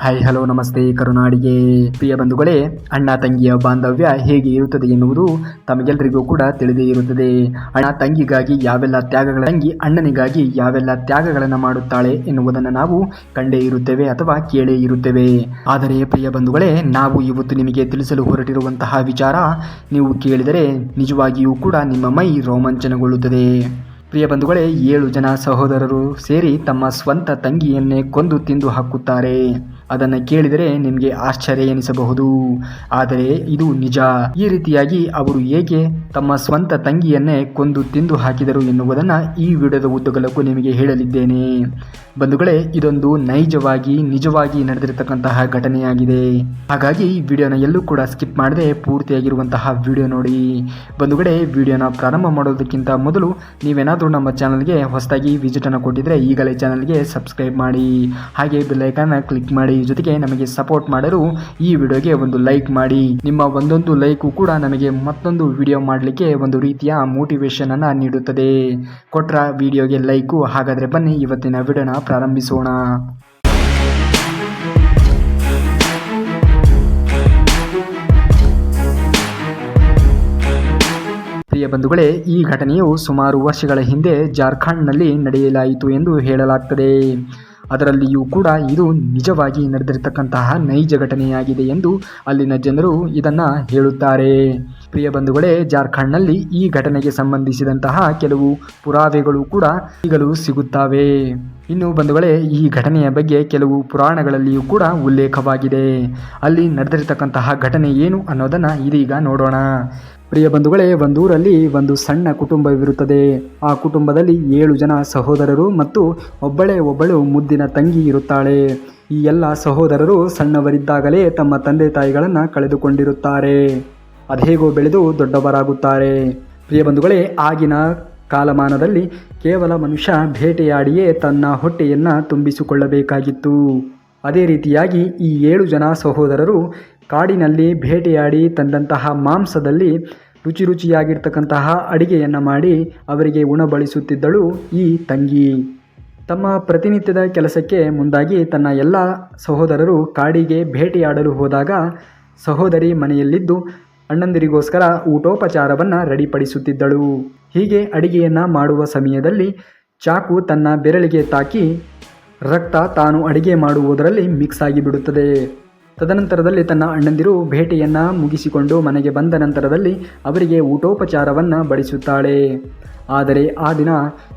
Hi hello ನಮಸ್ತೆ ಕರುನಾಡಿಗೆ ಪ್ರಿಯ ಬಂಧುಗಳೇ, ಅಣ್ಣ ತಂಗಿಯ ಬಾಂಧವ್ಯ ಹೇಗೆ ಇರುತ್ತದೆ ಎನ್ನುವುದು ತಮಗೆಲ್ಲರಿಗೂ ಕೂಡ ತಿಳಿದೇ ಇರುತ್ತದೆ. ಅಣ್ಣ ತಂಗಿಗಾಗಿ ಯಾವೆಲ್ಲ ತ್ಯಾಗಗಳ ತಂಗಿ ಅಣ್ಣನಿಗಾಗಿ ಯಾವೆಲ್ಲ ತ್ಯಾಗಗಳನ್ನು ಮಾಡುತ್ತಾಳೆ ಎನ್ನುವುದನ್ನು ನಾವು ಕಂಡೇ ಇರುತ್ತೇವೆ ಅಥವಾ ಕೇಳೇ ಇರುತ್ತೇವೆ. ಆದರೆ ಪ್ರಿಯ ಬಂಧುಗಳೇ, ನಾವು ಇವತ್ತು ನಿಮಗೆ ತಿಳಿಸಲು ಹೊರಟಿರುವಂತಹ ವಿಚಾರ ನೀವು ಕೇಳಿದರೆ ನಿಜವಾಗಿಯೂ ಕೂಡ ನಿಮ್ಮ ಮೈ ರೋಮಾಂಚನಗೊಳ್ಳುತ್ತದೆ. ಪ್ರಿಯ ಬಂಧುಗಳೇ, 7 ಜನ ಸಹೋದರರು ಸೇರಿ ತಮ್ಮ ಸ್ವಂತ ತಂಗಿಯನ್ನೇ ಕೊಂದು ತಿಂದು ಹಾಕುತ್ತಾರೆ. ಅದನ್ನು ಕೇಳಿದರೆ ನಿಮಗೆ ಆಶ್ಚರ್ಯ ಎನಿಸಬಹುದು, ಆದರೆ ಇದು ನಿಜ. ಈ ರೀತಿಯಾಗಿ ಅವರು ಏಕೆ ತಮ್ಮ ಸ್ವಂತ ತಂಗಿಯನ್ನೇ ಕೊಂದು ತಿಂದು ಹಾಕಿದರು ಎನ್ನುವುದನ್ನು ಈ ವಿಡಿಯೋದ ಉದ್ದಗಲಕ್ಕೂ ನಿಮಗೆ ಹೇಳಲಿದ್ದೇನೆ. ಬಂಧುಗಳೇ, ಇದೊಂದು ನೈಜವಾಗಿ ನಿಜವಾಗಿ ನಡೆದಿರತಕ್ಕಂತಹ ಘಟನೆಯಾಗಿದೆ. ಹಾಗಾಗಿ ವಿಡಿಯೋನ ಎಲ್ಲೂ ಕೂಡ ಸ್ಕಿಪ್ ಮಾಡದೆ ಪೂರ್ತಿಯಾಗಿರುವಂತಹ ವಿಡಿಯೋ ನೋಡಿ. ಬಂಧುಗಳೇ, ವಿಡಿಯೋನ ಪ್ರಾರಂಭ ಮಾಡೋದಕ್ಕಿಂತ ಮೊದಲು ನೀವೇನಾದರೂ ನಮ್ಮ ಚಾನಲ್ಗೆ ಹೊಸದಾಗಿ ವಿಸಿಟನ್ನು ಕೊಟ್ಟಿದ್ರೆ ಈಗಲೇ ಚಾನಲ್ಗೆ ಸಬ್ಸ್ಕ್ರೈಬ್ ಮಾಡಿ, ಹಾಗೆ ಬೆಲ್ ಐಕಾನ್ನ ಕ್ಲಿಕ್ ಮಾಡಿ. ಜೊತೆಗೆ ನಮಗೆ ಸಪೋರ್ಟ್ ಮಾಡಲು ಈ ವಿಡಿಯೋಗೆ ಒಂದು ಲೈಕ್ ಮಾಡಿ. ನಿಮ್ಮ ಒಂದೊಂದು ಲೈಕು ಕೂಡ ನಮಗೆ ಮತ್ತೊಂದು ವಿಡಿಯೋ ಮಾಡಲಿಕ್ಕೆ ಒಂದು ರೀತಿಯ ಮೋಟಿವೇಶನ್ ಅನ್ನು ನೀಡುತ್ತದೆ. ಕೊಟ್ರ ವಿಡಿಯೋಗೆ ಲೈಕು. ಹಾಗಾದರೆ ಬನ್ನಿ ಇವತ್ತಿನ ವಿಡಿಯೋನ ಪ್ರಾರಂಭಿಸೋಣ. ಪ್ರಿಯ ಬಂಧುಗಳೇ, ಈ ಘಟನೆಯು ಸುಮಾರು ವರ್ಷಗಳ ಹಿಂದೆ ಜಾರ್ಖಂಡ್ನಲ್ಲಿ ನಡೆಯಲಾಯಿತು ಎಂದು ಹೇಳಲಾಗ್ತದೆ. ಅದರಲ್ಲಿಯೂ ಕೂಡ ಇದು ನಿಜವಾಗಿ ನಡೆದಿರತಕ್ಕಂತಹ ನೈಜ ಘಟನೆಯಾಗಿದೆ ಎಂದು ಅಲ್ಲಿನ ಜನರು ಇದನ್ನು ಹೇಳುತ್ತಾರೆ. ಪ್ರಿಯ ಬಂಧುಗಳೇ, ಜಾರ್ಖಂಡ್ನಲ್ಲಿ ಈ ಘಟನೆಗೆ ಸಂಬಂಧಿಸಿದಂತಹ ಕೆಲವು ಪುರಾವೆಗಳು ಕೂಡ ಈಗಲೂ ಸಿಗುತ್ತವೆ. ಇನ್ನು ಬಂಧುಗಳೇ, ಈ ಘಟನೆಯ ಬಗ್ಗೆ ಕೆಲವು ಪುರಾಣಗಳಲ್ಲಿಯೂ ಕೂಡ ಉಲ್ಲೇಖವಾಗಿದೆ. ಅಲ್ಲಿ ನಡೆದಿರತಕ್ಕಂತಹ ಘಟನೆ ಏನು ಅನ್ನೋದನ್ನು ಇದೀಗ ನೋಡೋಣ. ಪ್ರಿಯ ಬಂಧುಗಳೇ, ಒಂದೂರಲ್ಲಿ ಒಂದು ಸಣ್ಣ ಕುಟುಂಬವಿರುತ್ತದೆ. ಆ ಕುಟುಂಬದಲ್ಲಿ 7 ಜನ ಸಹೋದರರು ಮತ್ತು ಒಬ್ಬಳು ಮುದ್ದಿನ ತಂಗಿ ಇರುತ್ತಾಳೆ. ಈ ಎಲ್ಲ ಸಹೋದರರು ಸಣ್ಣವರಿದ್ದಾಗಲೇ ತಮ್ಮ ತಂದೆ ತಾಯಿಗಳನ್ನು ಕಳೆದುಕೊಂಡಿರುತ್ತಾರೆ. ಅದೇಗೋ ಬೆಳೆದು ದೊಡ್ಡವರಾಗುತ್ತಾರೆ. ಪ್ರಿಯ ಬಂಧುಗಳೇ, ಆಗಿನ ಕಾಲಮಾನದಲ್ಲಿ ಕೇವಲ ಮನುಷ್ಯ ಬೇಟೆಯಾಡಿಯೇ ತನ್ನ ಹೊಟ್ಟೆಯನ್ನು ತುಂಬಿಸಿಕೊಳ್ಳಬೇಕಾಗಿತ್ತು. ಅದೇ ರೀತಿಯಾಗಿ ಈ 7 ಜನ ಸಹೋದರರು ಕಾಡಿನಲ್ಲಿ ಬೇಟೆಯಾಡಿ ತಂದಂತಹ ಮಾಂಸದಲ್ಲಿ ರುಚಿಯಾಗಿರ್ತಕ್ಕಂತಹ ಅಡಿಗೆಯನ್ನು ಮಾಡಿ ಅವರಿಗೆ ಉಣಬಡಿಸುತ್ತಿದ್ದಳು ಈ ತಂಗಿ. ತಮ್ಮ ಪ್ರತಿನಿತ್ಯದ ಕೆಲಸಕ್ಕೆ ಮುಂದಾಗಿ ತನ್ನ ಎಲ್ಲ ಸಹೋದರರು ಕಾಡಿಗೆ ಬೇಟೆಯಾಡಲು ಹೋದಾಗ ಸಹೋದರಿ ಮನೆಯಲ್ಲಿದ್ದು ಅಣ್ಣಂದಿರಿಗೋಸ್ಕರ ಊಟೋಪಚಾರವನ್ನು ರೆಡಿಪಡಿಸುತ್ತಿದ್ದಳು. ಹೀಗೆ ಅಡಿಗೆಯನ್ನು ಮಾಡುವ ಸಮಯದಲ್ಲಿ ಚಾಕು ತನ್ನ ಬೆರಳಿಗೆ ತಾಕಿ ರಕ್ತ ತಾನು ಅಡಿಗೆ ಮಾಡುವುದರಲ್ಲಿ ಮಿಕ್ಸ್ ಆಗಿಬಿಡುತ್ತದೆ. ತದನಂತರದಲ್ಲಿ ತನ್ನ ಅಣ್ಣಂದಿರು ಬೇಟೆಯನ್ನು ಮುಗಿಸಿಕೊಂಡು ಮನೆಗೆ ಬಂದ ನಂತರದಲ್ಲಿ ಅವರಿಗೆ ಊಟೋಪಚಾರವನ್ನು ಬಡಿಸುತ್ತಾಳೆ. ಆದರೆ ಆ ದಿನ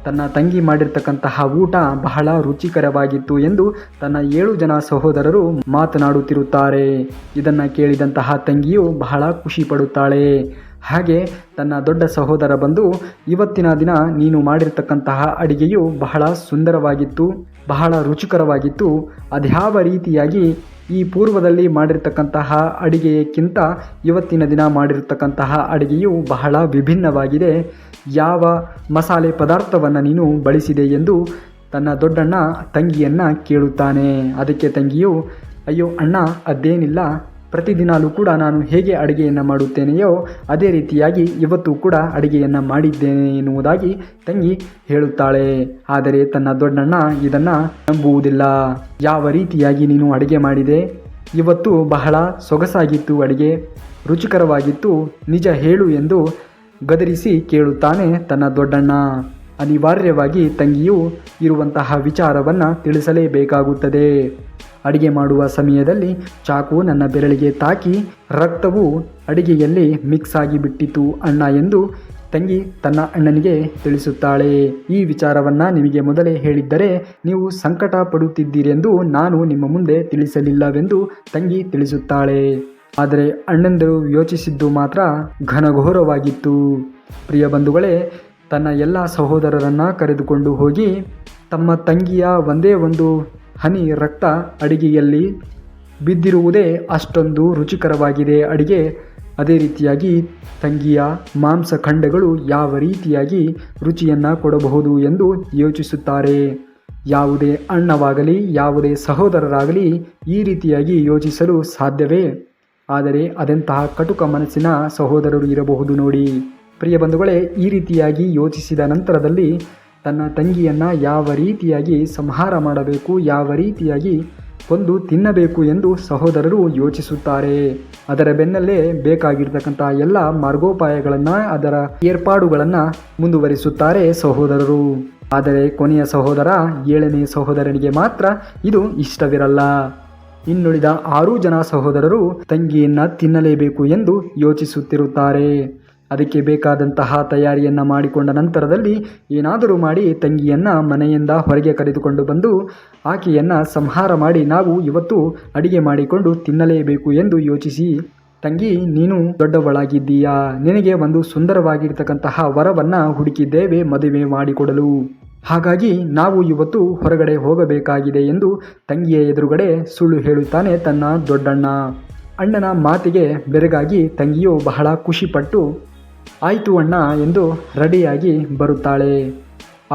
ತನ್ನ ತಂಗಿ ಮಾಡಿರ್ತಕ್ಕಂತಹ ಊಟ ಬಹಳ ರುಚಿಕರವಾಗಿತ್ತು ಎಂದು ತನ್ನ 7 ಜನ ಸಹೋದರರು ಮಾತನಾಡುತ್ತಿರುತ್ತಾರೆ. ಇದನ್ನು ಕೇಳಿದಂತಹ ತಂಗಿಯು ಬಹಳ ಖುಷಿ ಪಡುತ್ತಾಳೆ. ಹಾಗೆ ತನ್ನ ದೊಡ್ಡ ಸಹೋದರ ಬಂದು, ಇವತ್ತಿನ ದಿನ ನೀನು ಮಾಡಿರ್ತಕ್ಕಂತಹ ಅಡಿಗೆಯು ಬಹಳ ಸುಂದರವಾಗಿತ್ತು, ಬಹಳ ರುಚಿಕರವಾಗಿತ್ತು. ಅದ್ಯಾವ ರೀತಿಯಾಗಿ ಈ ಪೂರ್ವದಲ್ಲಿ ಮಾಡಿರ್ತಕ್ಕಂತಹ ಅಡಿಗೆಯಕ್ಕಿಂತ ಇವತ್ತಿನ ದಿನ ಮಾಡಿರ್ತಕ್ಕಂತಹ ಅಡಿಗೆಯು ಬಹಳ ವಿಭಿನ್ನವಾಗಿದೆ. ಯಾವ ಮಸಾಲೆ ಪದಾರ್ಥವನ್ನು ನೀನು ಬಳಸಿದೆ ಎಂದು ತನ್ನ ದೊಡ್ಡಣ್ಣ ತಂಗಿಯನ್ನು ಕೇಳುತ್ತಾನೆ. ಅದಕ್ಕೆ ತಂಗಿಯು, ಅಯ್ಯೋ ಅಣ್ಣ, ಅದೇನಿಲ್ಲ, ಪ್ರತಿದಿನಾಲೂ ಕೂಡ ನಾನು ಹೇಗೆ ಅಡುಗೆಯನ್ನು ಮಾಡುತ್ತೇನೆಯೋ ಅದೇ ರೀತಿಯಾಗಿ ಇವತ್ತು ಕೂಡ ಅಡುಗೆಯನ್ನು ಮಾಡಿದ್ದೇನೆ ಎನ್ನುವುದಾಗಿ ತಂಗಿ ಹೇಳುತ್ತಾಳೆ. ಆದರೆ ತನ್ನ ದೊಡ್ಡಣ್ಣ ಇದನ್ನು ನಂಬುವುದಿಲ್ಲ. ಯಾವ ರೀತಿಯಾಗಿ ನೀನು ಅಡುಗೆ ಮಾಡಿದೆ? ಇವತ್ತು ಬಹಳ ಸೊಗಸಾಗಿತ್ತು, ಅಡುಗೆ ರುಚಿಕರವಾಗಿತ್ತು, ನಿಜ ಹೇಳು ಎಂದು ಗದರಿಸಿ ಕೇಳುತ್ತಾನೆ ತನ್ನ ದೊಡ್ಡಣ್ಣ. ಅನಿವಾರ್ಯವಾಗಿ ತಂಗಿಯು ಇರುವಂತಹ ವಿಚಾರವನ್ನು ತಿಳಿಸಲೇಬೇಕಾಗುತ್ತದೆ. ಅಡಿಗೆ ಮಾಡುವ ಸಮಯದಲ್ಲಿ ಚಾಕು ನನ್ನ ಬೆರಳಿಗೆ ತಾಕಿ ರಕ್ತವು ಅಡಿಗೆಯಲ್ಲಿ ಮಿಕ್ಸ್ ಆಗಿಬಿಟ್ಟಿತು ಅಣ್ಣ ಎಂದು ತಂಗಿ ತನ್ನ ಅಣ್ಣನಿಗೆ ತಿಳಿಸುತ್ತಾಳೆ. ಈ ವಿಚಾರವನ್ನು ನಿಮಗೆ ಮೊದಲೇ ಹೇಳಿದ್ದರೆ ನೀವು ಸಂಕಟ ಪಡುತ್ತಿದ್ದೀರೆಂದು ನಾನು ನಿಮ್ಮ ಮುಂದೆ ತಿಳಿಸಲಿಲ್ಲವೆಂದು ತಂಗಿ ತಿಳಿಸುತ್ತಾಳೆ. ಆದರೆ ಅಣ್ಣಂದಿರು ಯೋಚಿಸಿದ್ದು ಮಾತ್ರ ಘನಘೋರವಾಗಿತ್ತು. ಪ್ರಿಯ ಬಂಧುಗಳೇ, ತನ್ನ ಎಲ್ಲ ಸಹೋದರರನ್ನು ಕರೆದುಕೊಂಡು ಹೋಗಿ ತಮ್ಮ ತಂಗಿಯ ಒಂದೇ ಒಂದು ಹನಿ ರಕ್ತ ಅಡಿಗೆಯಲ್ಲಿ ಬಿದ್ದಿರುವುದೇ ಅಷ್ಟೊಂದು ರುಚಿಕರವಾಗಿದೆ ಅಡಿಗೆ. ಅದೇ ರೀತಿಯಾಗಿ ತಂಗಿಯ ಮಾಂಸಖಂಡಗಳು ಯಾವ ರೀತಿಯಾಗಿ ರುಚಿಯನ್ನು ಕೊಡಬಹುದು ಎಂದು ಯೋಚಿಸುತ್ತಾರೆ. ಯಾವುದೇ ಅಣ್ಣವಾಗಲಿ ಯಾವುದೇ ಸಹೋದರರಾಗಲಿ ಈ ರೀತಿಯಾಗಿ ಯೋಚಿಸಲು ಸಾಧ್ಯವೇ? ಆದರೆ ಅದೆಂತಹ ಕಟುಕ ಮನಸ್ಸಿನ ಸಹೋದರರು ಇರಬಹುದು ನೋಡಿ. ಪ್ರಿಯ ಬಂಧುಗಳೇ, ಈ ರೀತಿಯಾಗಿ ಯೋಚಿಸಿದ ನಂತರದಲ್ಲಿ ತನ್ನ ತಂಗಿಯನ್ನು ಯಾವ ರೀತಿಯಾಗಿ ಸಂಹಾರ ಮಾಡಬೇಕು, ಯಾವ ರೀತಿಯಾಗಿ ಕೊಂದು ತಿನ್ನಬೇಕು ಎಂದು ಸಹೋದರರು ಯೋಚಿಸುತ್ತಾರೆ. ಅದರ ಬೆನ್ನಲ್ಲೇ ಬೇಕಾಗಿರ್ತಕ್ಕಂಥ ಎಲ್ಲ ಮಾರ್ಗೋಪಾಯಗಳನ್ನು, ಅದರ ಏರ್ಪಾಡುಗಳನ್ನು ಮುಂದುವರಿಸುತ್ತಾರೆ ಸಹೋದರರು. ಆದರೆ ಕೊನೆಯ ಸಹೋದರ 7ನೇ ಸಹೋದರನಿಗೆ ಮಾತ್ರ ಇದು ಇಷ್ಟವಿರಲ್ಲ. ಇನ್ನುಳಿದ 6 ಜನ ಸಹೋದರರು ತಂಗಿಯನ್ನ ತಿನ್ನಲೇಬೇಕು ಎಂದು ಯೋಚಿಸುತ್ತಿರುತ್ತಾರೆ. ಅದಕ್ಕೆ ಬೇಕಾದಂತಹ ತಯಾರಿಯನ್ನು ಮಾಡಿಕೊಂಡ ನಂತರದಲ್ಲಿ ಏನಾದರೂ ಮಾಡಿ ತಂಗಿಯನ್ನು ಮನೆಯಿಂದ ಹೊರಗೆ ಕರೆದುಕೊಂಡು ಬಂದು ಆಕೆಯನ್ನು ಸಂಹಾರ ಮಾಡಿ ನಾವು ಇವತ್ತು ಅಡಿಗೆ ಮಾಡಿಕೊಂಡು ತಿನ್ನಲೇಬೇಕು ಎಂದು ಯೋಚಿಸಿ, ತಂಗಿ ನೀನು ದೊಡ್ಡವಳಾಗಿದ್ದೀಯಾ, ನಿನಗೆ ಒಂದು ಸುಂದರವಾಗಿರ್ತಕ್ಕಂತಹ ವರವನ್ನು ಹುಡುಕಿದ್ದೇವೆ ಮದುವೆ ಮಾಡಿಕೊಡಲು, ಹಾಗಾಗಿ ನಾವು ಇವತ್ತು ಹೊರಗಡೆ ಹೋಗಬೇಕಾಗಿದೆ ಎಂದು ತಂಗಿಯ ಎದುರುಗಡೆ ಸುಳ್ಳು ಹೇಳುತ್ತಾನೆ ತನ್ನ ದೊಡ್ಡಣ್ಣ. ಅಣ್ಣನ ಮಾತಿಗೆ ಬೆರಗಾಗಿ ತಂಗಿಯು ಬಹಳ ಖುಷಿಪಟ್ಟು ಆಯಿತು ಅಣ್ಣ ಎಂದು ರೆಡಿಯಾಗಿ ಬರುತ್ತಾಳೆ.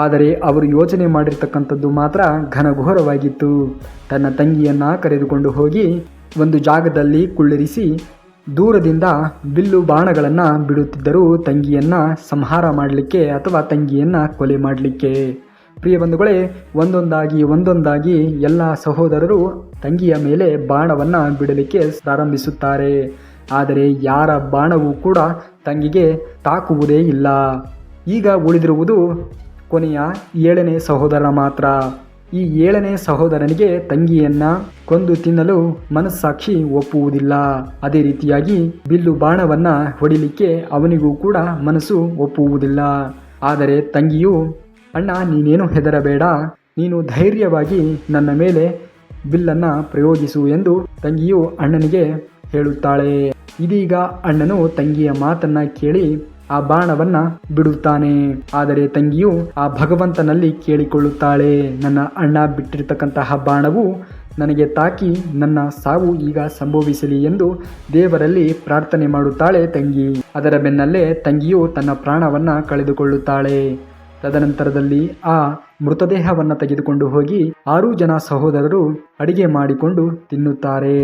ಆದರೆ ಅವರು ಯೋಚನೆ ಮಾಡಿರ್ತಕ್ಕಂಥದ್ದು ಮಾತ್ರ ಘನಘೋರವಾಗಿತ್ತು. ತನ್ನ ತಂಗಿಯನ್ನು ಕರೆದುಕೊಂಡು ಹೋಗಿ ಒಂದು ಜಾಗದಲ್ಲಿ ಕುಳ್ಳಿರಿಸಿ ದೂರದಿಂದ ಬಿಲ್ಲು ಬಾಣಗಳನ್ನು ಬಿಡುತ್ತಿದ್ದರು ತಂಗಿಯನ್ನು ಸಂಹಾರ ಮಾಡಲಿಕ್ಕೆ ಅಥವಾ ತಂಗಿಯನ್ನು ಕೊಲೆ ಮಾಡಲಿಕ್ಕೆ. ಪ್ರಿಯ ಬಂಧುಗಳೇ, ಒಂದೊಂದಾಗಿ ಎಲ್ಲ ಸಹೋದರರು ತಂಗಿಯ ಮೇಲೆ ಬಾಣವನ್ನು ಬಿಡಲಿಕ್ಕೆ ಪ್ರಾರಂಭಿಸುತ್ತಾರೆ. ಆದರೆ ಯಾರ ಬಾಣವೂ ಕೂಡ ತಂಗಿಗೆ ತಾಕುವುದೇ ಇಲ್ಲ. ಈಗ ಉಳಿದಿರುವುದು ಕೊನೆಯ 7ನೇ ಸಹೋದರ ಮಾತ್ರ. ಈ 7ನೇ ಸಹೋದರನಿಗೆ ತಂಗಿಯನ್ನು ಕೊಂದು ತಿನ್ನಲು ಮನಸ್ಸಾಕ್ಷಿ ಒಪ್ಪುವುದಿಲ್ಲ. ಅದೇ ರೀತಿಯಾಗಿ ಬಿಲ್ಲು ಬಾಣವನ್ನು ಹೊಡಿಲಿಕ್ಕೆ ಅವನಿಗೂ ಕೂಡ ಮನಸ್ಸು ಒಪ್ಪುವುದಿಲ್ಲ. ಆದರೆ ತಂಗಿಯು, ಅಣ್ಣ ನೀನೇನು ಹೆದರಬೇಡ, ನೀನು ಧೈರ್ಯವಾಗಿ ನನ್ನ ಮೇಲೆ ಬಿಲ್ಲನ್ನು ಪ್ರಯೋಗಿಸು ಎಂದು ತಂಗಿಯು ಅಣ್ಣನಿಗೆ ಹೇಳುತ್ತಾಳೆ. ಇದೀಗ ಅಣ್ಣನು ತಂಗಿಯ ಮಾತನ್ನ ಕೇಳಿ ಆ ಬಾಣವನ್ನ ಬಿಡುತ್ತಾನೆ. ಆದರೆ ತಂಗಿಯು ಆ ಭಗವಂತನಲ್ಲಿ ಕೇಳಿಕೊಳ್ಳುತ್ತಾಳೆ, ನನ್ನ ಅಣ್ಣ ಬಿಟ್ಟಿರ್ತಕ್ಕಂತಹ ಬಾಣವು ನನಗೆ ತಾಕಿ ನನ್ನ ಸಾವು ಈಗ ಸಂಭವಿಸಲಿ ಎಂದು ದೇವರಲ್ಲಿ ಪ್ರಾರ್ಥನೆ ಮಾಡುತ್ತಾಳೆ ತಂಗಿ. ಅದರ ಬೆನ್ನಲ್ಲೇ ತಂಗಿಯು ತನ್ನ ಪ್ರಾಣವನ್ನ ಕಳೆದುಕೊಳ್ಳುತ್ತಾಳೆ. ತದನಂತರದಲ್ಲಿ ಆ ಮೃತದೇಹವನ್ನು ತೆಗೆದುಕೊಂಡು ಹೋಗಿ 6 ಜನ ಸಹೋದರರು ಅಡಿಗೆ ಮಾಡಿಕೊಂಡು ತಿನ್ನುತ್ತಾರೆ.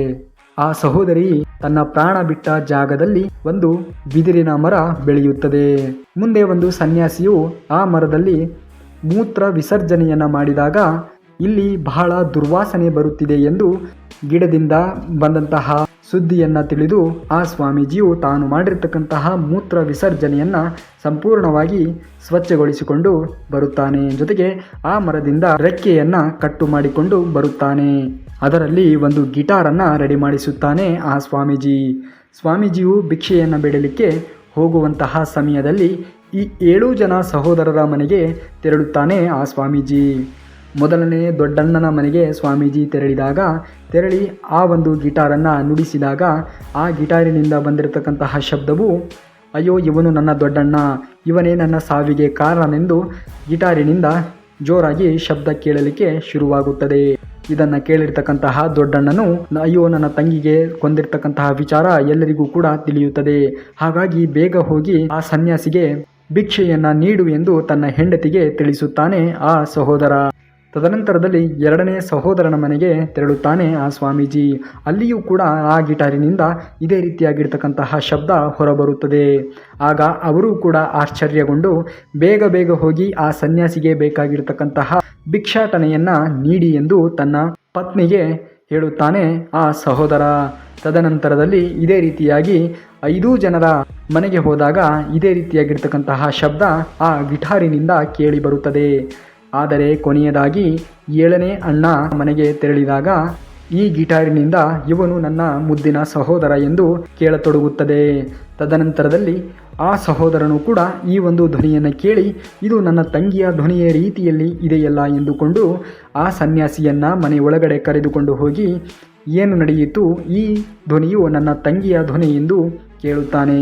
ಆ ಸಹೋದರಿ ತನ್ನ ಪ್ರಾಣ ಬಿಟ್ಟ ಜಾಗದಲ್ಲಿ ಒಂದು ಬಿದಿರಿನ ಮರ ಬೆಳೆಯುತ್ತದೆ. ಮುಂದೆ ಒಂದು ಸನ್ಯಾಸಿಯು ಆ ಮರದಲ್ಲಿ ಮೂತ್ರ ವಿಸರ್ಜನೆಯನ್ನು ಮಾಡಿದಾಗ ಇಲ್ಲಿ ಬಹಳ ದುರ್ವಾಸನೆ ಬರುತ್ತಿದೆ ಎಂದು ಗಿಡದಿಂದ ಬಂದಂತಹ ಸುದ್ದಿಯನ್ನು ತಿಳಿದು ಆ ಸ್ವಾಮೀಜಿಯು ತಾನು ಮಾಡಿರ್ತಕ್ಕಂತಹ ಮೂತ್ರ ವಿಸರ್ಜನೆಯನ್ನು ಸಂಪೂರ್ಣವಾಗಿ ಸ್ವಚ್ಛಗೊಳಿಸಿಕೊಂಡು ಬರುತ್ತಾನೆ. ಜೊತೆಗೆ ಆ ಮರದಿಂದ ರೆಕ್ಕೆಯನ್ನು ಕಟ್ಟು ಮಾಡಿಕೊಂಡು ಬರುತ್ತಾನೆ. ಅದರಲ್ಲಿ ಒಂದು ಗಿಟಾರನ್ನು ರೆಡಿ ಮಾಡಿಸುತ್ತಾನೆ ಆ ಸ್ವಾಮೀಜಿಯು ಭಿಕ್ಷೆಯನ್ನು ಬೇಡಲಿಕ್ಕೆ ಹೋಗುವಂತಹ ಸಮಯದಲ್ಲಿ ಈ 7 ಜನ ಸಹೋದರರ ಮನೆಗೆ ತೆರಳುತ್ತಾನೆ ಆ ಸ್ವಾಮೀಜಿ. ಮೊದಲನೇ ದೊಡ್ಡಣ್ಣನ ಮನೆಗೆ ಸ್ವಾಮೀಜಿ ತೆರಳಿ ಆ ಒಂದು ಗಿಟಾರನ್ನು ನುಡಿಸಿದಾಗ ಆ ಗಿಟಾರಿನಿಂದ ಬಂದಿರತಕ್ಕಂತಹ ಶಬ್ದವು, ಅಯ್ಯೋ ಇವನು ನನ್ನ ದೊಡ್ಡಣ್ಣ, ಇವನೇ ನನ್ನ ಸಾವಿಗೆ ಕಾರಣನೆಂದು ಗಿಟಾರಿನಿಂದ ಜೋರಾಗಿ ಶಬ್ದ ಕೇಳಲಿಕ್ಕೆ ಶುರುವಾಗುತ್ತದೆ. ಇದನ್ನು ಕೇಳಿರ್ತಕ್ಕಂತಹ ದೊಡ್ಡಣ್ಣನು, ಅಯ್ಯೋ ನನ್ನ ತಂಗಿಗೆ ಕೊಂದಿರ್ತಕ್ಕಂತಹ ವಿಚಾರ ಎಲ್ಲರಿಗೂ ಕೂಡ ತಿಳಿಯುತ್ತದೆ, ಹಾಗಾಗಿ ಬೇಗ ಹೋಗಿ ಆ ಸನ್ಯಾಸಿಗೆ ಭಿಕ್ಷೆಯನ್ನು ನೀಡು ಎಂದು ತನ್ನ ಹೆಂಡತಿಗೆ ತಿಳಿಸುತ್ತಾನೆ ಆ ಸಹೋದರ. ತದನಂತರದಲ್ಲಿ 2ನೇ ಸಹೋದರನ ಮನೆಗೆ ತೆರಳುತ್ತಾನೆ ಆ ಸ್ವಾಮೀಜಿ. ಅಲ್ಲಿಯೂ ಕೂಡ ಆ ಗಿಟಾರಿನಿಂದ ಇದೇ ರೀತಿಯಾಗಿರ್ತಕ್ಕಂತಹ ಶಬ್ದ ಹೊರಬರುತ್ತದೆ. ಆಗ ಅವರು ಕೂಡ ಆಶ್ಚರ್ಯಗೊಂಡು ಬೇಗ ಹೋಗಿ ಆ ಸನ್ಯಾಸಿಗೆ ಬೇಕಾಗಿರ್ತಕ್ಕಂತಹ ಭಿಕ್ಷಾಟನೆಯನ್ನು ನೀಡಿ ಎಂದು ತನ್ನ ಪತ್ನಿಗೆ ಹೇಳುತ್ತಾನೆ ಆ ಸಹೋದರ. ತದನಂತರದಲ್ಲಿ ಇದೇ ರೀತಿಯಾಗಿ 5 ಜನರ ಮನೆಗೆ ಹೋದಾಗ ಇದೇ ರೀತಿಯಾಗಿರ್ತಕ್ಕಂತಹ ಶಬ್ದ ಆ ಗಿಟಾರಿನಿಂದ ಕೇಳಿ ಬರುತ್ತದೆ. ಆದರೆ ಕೊನೆಯದಾಗಿ 7ನೇ ಅಣ್ಣ ಮನೆಗೆ ತೆರಳಿದಾಗ ಈ ಗಿಟಾರಿನಿಂದ ಇವನು ನನ್ನ ಮುದ್ದಿನ ಸಹೋದರ ಎಂದು ಕೇಳತೊಡಗುತ್ತದೆ. ತದನಂತರದಲ್ಲಿ ಆ ಸಹೋದರನು ಕೂಡ ಈ ಒಂದು ಧ್ವನಿಯನ್ನು ಕೇಳಿ ಇದು ನನ್ನ ತಂಗಿಯ ಧ್ವನಿಯ ರೀತಿಯಲ್ಲಿ ಇದೆಯಲ್ಲ ಎಂದುಕೊಂಡು ಆ ಸನ್ಯಾಸಿಯನ್ನು ಮನೆ ಒಳಗಡೆ ಕರೆದುಕೊಂಡು ಹೋಗಿ, ಏನು ನಡೆಯಿತು, ಈ ಧ್ವನಿಯು ನನ್ನ ತಂಗಿಯ ಧ್ವನಿ ಎಂದು ಕೇಳುತ್ತಾನೆ.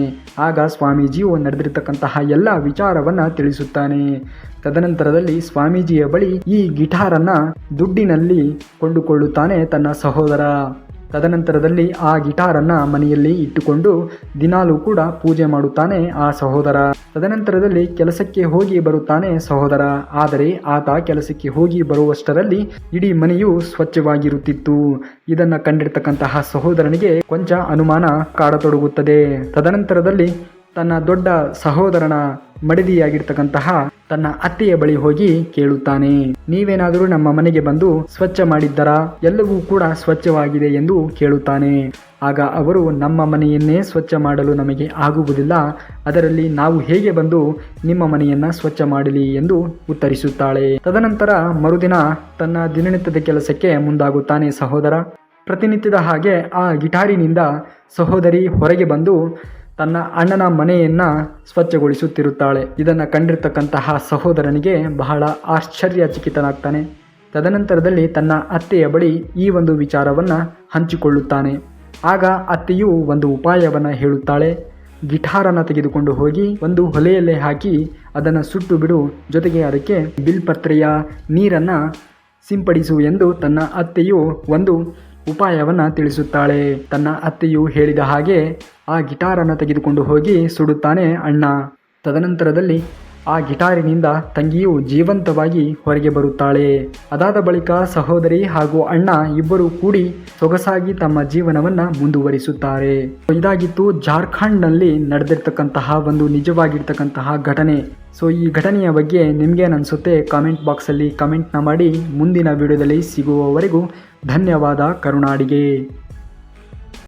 ಆಗ ಸ್ವಾಮೀಜಿಯು ನಡೆದಿರ್ತಕ್ಕಂತಹ ಎಲ್ಲ ವಿಚಾರವನ್ನು ತಿಳಿಸುತ್ತಾನೆ. ತದನಂತರದಲ್ಲಿ ಸ್ವಾಮೀಜಿಯ ಬಳಿ ಈ ಗಿಟಾರನ್ನು ದುಡ್ಡಿನಲ್ಲಿ ಕೊಂಡುಕೊಳ್ಳುತ್ತಾನೆ ತನ್ನ ಸಹೋದರ. ತದನಂತರದಲ್ಲಿ ಆ ಗಿಟಾರನ್ನು ಮನೆಯಲ್ಲಿ ಇಟ್ಟುಕೊಂಡು ದಿನಾಲೂ ಕೂಡ ಪೂಜೆ ಮಾಡುತ್ತಾನೆ ಆ ಸಹೋದರ. ತದನಂತರದಲ್ಲಿ ಕೆಲಸಕ್ಕೆ ಹೋಗಿ ಬರುತ್ತಾನೆ ಸಹೋದರ. ಆದರೆ ಆತ ಕೆಲಸಕ್ಕೆ ಹೋಗಿ ಬರುವಷ್ಟರಲ್ಲಿ ಇಡೀ ಮನೆಯು ಸ್ವಚ್ಛವಾಗಿರುತ್ತಿತ್ತು. ಇದನ್ನು ಕಂಡಿರ್ತಕ್ಕಂತಹ ಸಹೋದರನಿಗೆ ಕೊಂಚ ಅನುಮಾನ ಕಾಡತೊಡಗುತ್ತದೆ. ತದನಂತರದಲ್ಲಿ ತನ್ನ ದೊಡ್ಡ ಸಹೋದರನ ಮಡದಿಯಾಗಿರ್ತಕ್ಕಂತಹ ತನ್ನ ಅತ್ತೆಯ ಬಳಿ ಹೋಗಿ ಕೇಳುತ್ತಾನೆ, ನೀವೇನಾದರೂ ನಮ್ಮ ಮನೆಗೆ ಬಂದು ಸ್ವಚ್ಛ ಮಾಡಿದ್ದರಾ? ಎಲ್ಲವೂ ಕೂಡ ಸ್ವಚ್ಛವಾಗಿದೆ ಎಂದು ಕೇಳುತ್ತಾನೆ. ಆಗ ಅವರು, ನಮ್ಮ ಮನೆಯನ್ನೇ ಸ್ವಚ್ಛ ಮಾಡಲು ನಮಗೆ ಆಗುವುದಿಲ್ಲ, ಅದರಲ್ಲಿ ನಾವು ಹೇಗೆ ಬಂದು ನಿಮ್ಮ ಮನೆಯನ್ನ ಸ್ವಚ್ಛ ಮಾಡಲಿ ಎಂದು ಉತ್ತರಿಸುತ್ತಾಳೆ. ತದನಂತರ ಮರುದಿನ ತನ್ನ ದಿನನಿತ್ಯದ ಕೆಲಸಕ್ಕೆ ಮುಂದಾಗುತ್ತಾನೆ ಸಹೋದರ. ಪ್ರತಿನಿತ್ಯದ ಹಾಗೆ ಆ ಗಿಟಾರಿನಿಂದ ಸಹೋದರಿ ಹೊರಗೆ ಬಂದು ತನ್ನ ಅಣ್ಣನ ಮನೆಯನ್ನ ಸ್ವಚ್ಛಗೊಳಿಸುತ್ತಿರುತ್ತಾಳೆ. ಇದನ್ನು ಕಂಡಿರ್ತಕ್ಕಂತಹ ಸಹೋದರನಿಗೆ ಬಹಳ ಆಶ್ಚರ್ಯಚಕಿತನಾಗ್ತಾನೆ. ತದನಂತರದಲ್ಲಿ ತನ್ನ ಅತ್ತೆಯ ಬಳಿ ಈ ಒಂದು ವಿಚಾರವನ್ನು ಹಂಚಿಕೊಳ್ಳುತ್ತಾನೆ. ಆಗ ಅತ್ತೆಯು ಒಂದು ಉಪಾಯವನ್ನು ಹೇಳುತ್ತಾಳೆ. ಗಿಟಾರನ್ನು ತೆಗೆದುಕೊಂಡು ಹೋಗಿ ಒಂದು ಹೊಲೆಯಲ್ಲೇ ಹಾಕಿ ಅದನ್ನು ಸುಟ್ಟು ಬಿಡು, ಜೊತೆಗೆ ಅದಕ್ಕೆ ಬಿಲ್ಪತ್ರೆಯ ನೀರನ್ನು ಸಿಂಪಡಿಸು ಎಂದು ತನ್ನ ಅತ್ತೆಯು ಒಂದು ಉಪಾಯವನ್ನು ತಿಳಿಸುತ್ತಾಳೆ. ತನ್ನ ಅತ್ತೆಯು ಹೇಳಿದ ಹಾಗೆ ಆ ಗಿಟಾರನ್ನು ತೆಗೆದುಕೊಂಡು ಹೋಗಿ ಸುಡುತ್ತಾನೆ ಅಣ್ಣ. ತದನಂತರದಲ್ಲಿ ಆ ಗಿಟಾರಿನಿಂದ ತಂಗಿಯು ಜೀವಂತವಾಗಿ ಹೊರಗೆ ಬರುತ್ತಾಳೆ. ಅದಾದ ಬಳಿಕ ಸಹೋದರಿ ಹಾಗೂ ಅಣ್ಣ ಇಬ್ಬರು ಕೂಡಿ ಸೊಗಸಾಗಿ ತಮ್ಮ ಜೀವನವನ್ನು ಮುಂದುವರಿಸುತ್ತಾರೆ. ಇದಾಗಿತ್ತು ಜಾರ್ಖಂಡ್ನಲ್ಲಿ ನಡೆದಿರ್ತಕ್ಕಂತಹ ಒಂದು ನಿಜವಾಗಿರ್ತಕ್ಕಂತಹ ಘಟನೆ. ಸೊ ಈ ಘಟನೆಯ ಬಗ್ಗೆ ನಿಮಗೇನು ಅನಿಸುತ್ತೆ ಕಾಮೆಂಟ್ ಬಾಕ್ಸಲ್ಲಿ ಕಮೆಂಟ್ನ ಮಾಡಿ. ಮುಂದಿನ ವಿಡಿಯೋದಲ್ಲಿ ಸಿಗುವವರೆಗೂ ಧನ್ಯವಾದ. ಕರುನಾಡಿಗೆ.